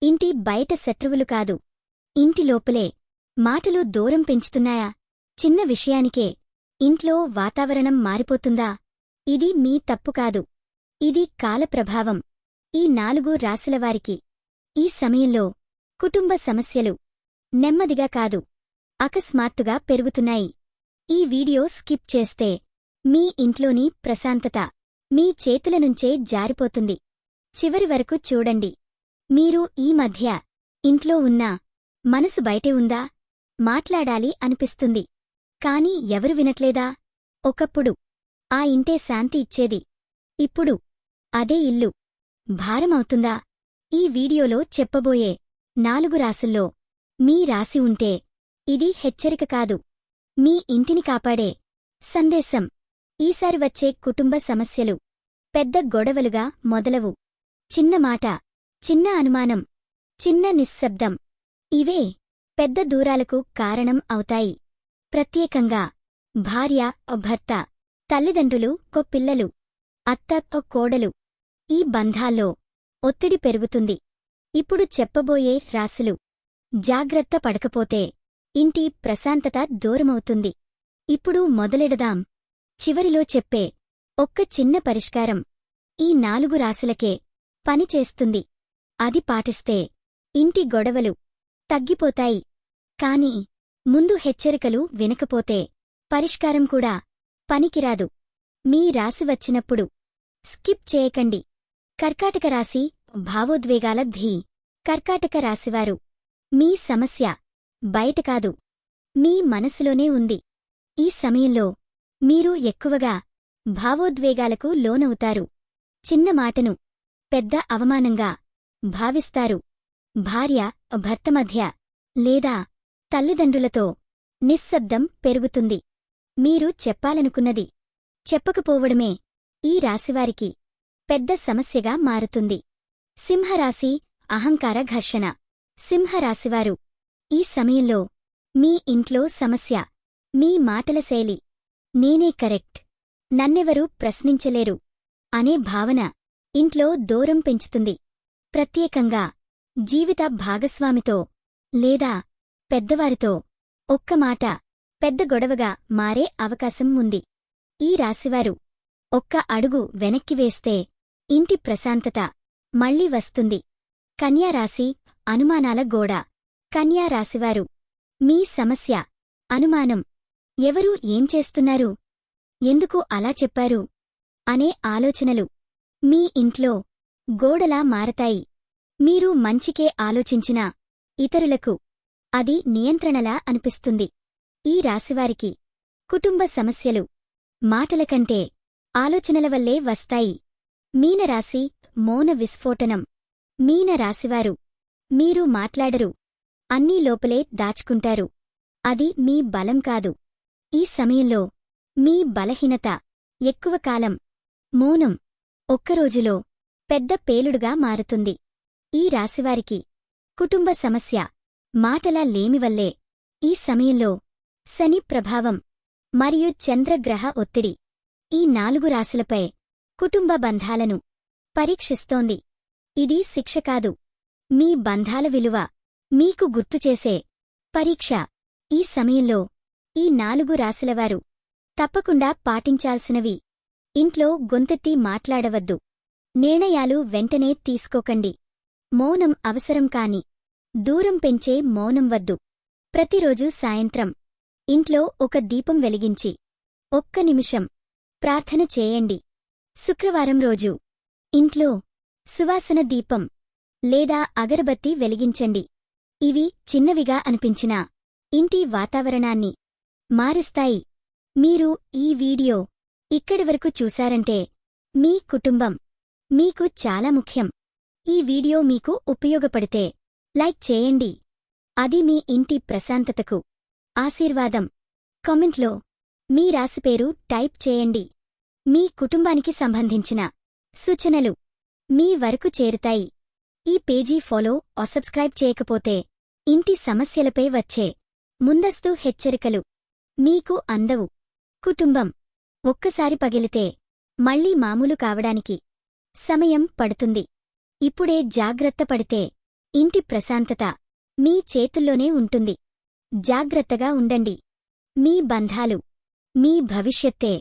ఇంటి బయట శత్రువులు కాదు. ఇంటి లోపలే మాటలు దూరం పెంచుతున్నాయా? చిన్న విషయానికే ఇంట్లో వాతావరణం మారిపోతుందా? ఇది మీ తప్పు కాదు. ఇది కాలప్రభావం. ఈ 4 రాశులవారికి ఈ సమయంలో కుటుంబ సమస్యలు నెమ్మదిగా కాదు, అకస్మాత్తుగా పెరుగుతున్నాయి. ఈ వీడియో స్కిప్ చేస్తే మీ ఇంట్లోని ప్రశాంతత మీ చేతుల నుంచే జారిపోతుంది. చివరి వరకు చూడండి. మీరు ఈ మధ్య ఇంట్లో ఉన్నా మనసు బయటే ఉందా? మాట్లాడాలి అనిపిస్తుంది. కాని ఎవరు వినట్లేదా? ఒకప్పుడు ఆ ఇంటే శాంతి ఇచ్చేది. ఇప్పుడు అదే ఇల్లు భారమవుతుందా? ఈ వీడియోలో చెప్పబోయే 4 రాశుల్లో మీ రాశి ఉంటే ఇది హెచ్చరిక కాదు, మీ ఇంటిని కాపాడే సందేశం. ఈసారి వచ్చే కుటుంబ సమస్యలు పెద్ద గొడవలుగా మొదలవు. చిన్న మాట, చిన్న అనుమానం, చిన్న నిశ్శబ్దం ఇవే పెద్ద దూరాలకు కారణం అవుతాయి. ప్రత్యేకంగా భార్య భర్త, తల్లిదండ్రులు పిల్లలు, అత్త కోడలు ఈ బంధాల్లో ఒత్తిడి పెరుగుతుంది. ఇప్పుడు చెప్పబోయే రాశులు జాగ్రత్త పడకపోతే ఇంటి ప్రశాంతత దూరమవుతుంది. ఇప్పుడు మొదలెడదాం. చివరిలో చెప్పే ఒక్క చిన్న పరిష్కారం ఈ 4 రాశులకే పనిచేస్తుంది. అది పాటిస్తే ఇంటి గొడవలు తగ్గిపోతాయి. కాని ముందు హెచ్చరికలు వినకపోతే పరిష్కారం కూడా పనికిరాదు. మీ రాశి వచ్చినప్పుడు స్కిప్ చేయకండి. కర్కాటక రాశి భావోద్వేగాల ధీ. కర్కాటక రాశివారు మీ సమస్య బయట కాదు, మీ మనసులోనే ఉంది. ఈ సమయంలో మీరు ఎక్కువగా భావోద్వేగాలకు లోనవుతారు. చిన్న మాటను పెద్ద అవమానంగా భావిస్తారు. భార్య భర్త మధ్య లేదా తల్లిదండ్రులతో నిశ్శబ్దం పెరుగుతుంది. మీరు చెప్పాలనుకున్నది చెప్పకపోవడమే ఈ రాశివారికి పెద్ద సమస్యగా మారుతుంది. సింహరాశి అహంకార ఘర్షణ. సింహరాశివారు ఈ సమయంలో మీ ఇంట్లో సమస్య మీ మాటల శైలి. నేనే కరెక్ట్, నన్నెవరూ ప్రశ్నించలేరు అనే భావన ఇంట్లో దూరం పెంచుతుంది. ప్రత్యేకంగా జీవిత భాగస్వామితో లేదా పెద్దవారితో ఒక్క మాట పెద్ద గొడవగా మారే అవకాశం ఉంది. ఈ రాశివారు ఒక్క అడుగు వెనక్కి వేస్తే ఇంటి ప్రశాంతత మళ్లీ వస్తుంది. కన్యారాశి అనుమానాల గోడ. కన్యారాశివారు మీ సమస్య అనుమానం. ఎవరు ఏం చేస్తున్నారు, ఎందుకు అలా చెప్పారు అనే ఆలోచనలు మీ ఇంట్లో గోడలా మారతాయి. మీరు మంచికే ఆలోచించినా ఇతరులకు అది నియంత్రణలా అనిపిస్తుంది. ఈ రాశివారికి కుటుంబ సమస్యలు మాటల కంటే ఆలోచనల వల్లే వస్తాయి. మీనరాశి మౌన విస్ఫోటనం. మీనరాశివారు మీరు మాట్లాడరు, అన్నీ లోపలే దాచుకుంటారు. అది మీ బలం కాదు. ఈ సమయంలో మీ బలహీనత ఎక్కువ కాలం మౌనం ఒక్కరోజులో పెద్ద పేలుడుగా మారుతుంది. ఈ రాశివారికి కుటుంబ సమస్య మాటల లేమివల్లే. ఈ సమయంలో శని ప్రభావం మరియు చంద్రగ్రహ ఒత్తిడి ఈ 4 రాశులపై కుటుంబ బంధాలను పరీక్షిస్తోంది. ఇది శిక్ష కాదు, మీ బంధాల విలువ మీకు గుర్తుచేసే పరీక్ష. ఈ సమయంలో ఈ 4 రాశులవారు తప్పకుండా పాటించాల్సినవి: ఇంట్లో గొంతెత్తి మాట్లాడవద్దు, నిర్ణయాలు వెంటనే తీసుకోకండి, మౌనం అవసరం కాని దూరం పెంచే మౌనం వద్దు. ప్రతిరోజు సాయంత్రం ఇంట్లో ఒక దీపం వెలిగించి ఒక్క నిమిషం ప్రార్థన చేయండి. శుక్రవారం రోజు ఇంట్లో సువాసన దీపం లేదా అగరబత్తి వెలిగించండి. ఇవి చిన్నవిగా అనిపించినా ఇంటి వాతావరణాన్ని మారుస్తాయి. మీరు ఈ వీడియో ఇక్కడి వరకు చూశారంటే మీ కుటుంబం మీకు చాలా ముఖ్యం. ఈ వీడియో మీకు ఉపయోగపడితే లైక్ చేయండి. అది మీ ఇంటి ప్రశాంతతకు ఆశీర్వాదం. కామెంట్లో మీ రాశి పేరు టైప్ చేయండి. మీ కుటుంబానికి సంబంధించిన సూచనలు మీ వరకు చేరుతాయి. ఈ పేజీ ఫాలో సబ్స్క్రైబ్ చేయకపోతే ఇంటి సమస్యలపై వచ్చే ముందస్తు హెచ్చరికలు మీకు అందవు. కుటుంబం ఒక్కసారి పగిలితే మళ్లీ మామూలు కావడానికి సమయం పడుతుంది. ఇప్పుడే జాగ్రత్త పడితే ఇంటి ప్రశాంతత మీ చేతుల్లోనే ఉంటుంది. జాగ్రత్తగా ఉండండి. మీ బంధాలు, మీ భవిష్యత్తే